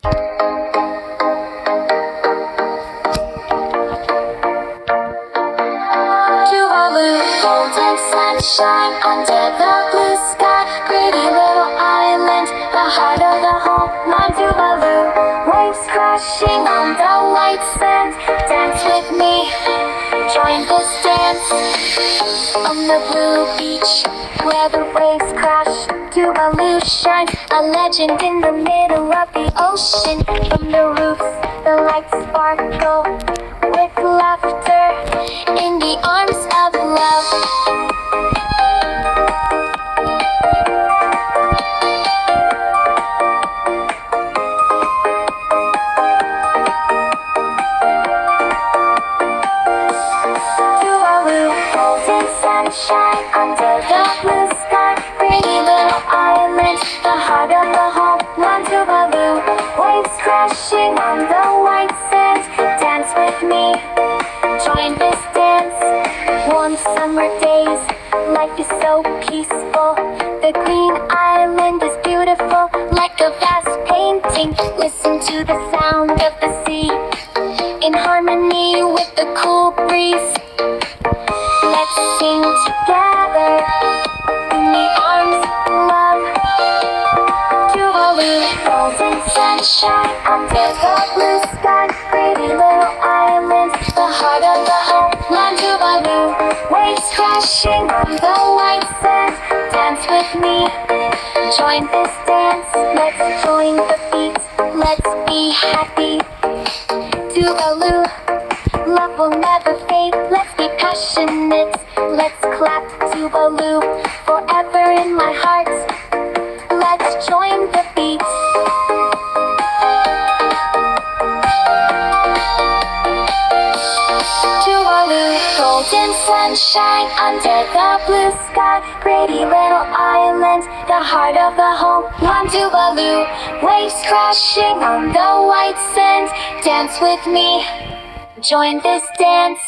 Tuvalu, golden sunshine under the blue sky. Pretty little island, the heart of the home. My Tuvalu, waves crashing on the white sand. Dance with me, join this dance. On the blue beach, where the waves crash, Tuvalu shines, a legend in the middle of the ocean. From the roofs, the lights sparkle with laughter in the arms of love. Tuvalu, golden sunshine under the blue sky. Pretty little island, the heart of the home. One Tuvalu, waves crashing on the white sand. Dance with me, join this dance. Warm summer days, life is so peaceful. The green island is beautiful, like a vast painting. Listen to the sound of the sea, in harmony with the cool breeze. Let's sing together in the arms of love. Tuvalu, golden sunshine under the blue sky. Pretty little island, the heart of the home. Land Tuvalu, waves crashing on the white sand. Dance with me, join this dance. Let's join the beat, let's be happy. Tuvalu, love will never fade. Let's be passionate, let's clap Tuvalu, forever in my heart. Let's join the beat. Tuvalu, golden sunshine under the blue sky. Pretty little island, the heart of the home. One Tuvalu, waves crashing on the white sand. Dance with me, join this dance.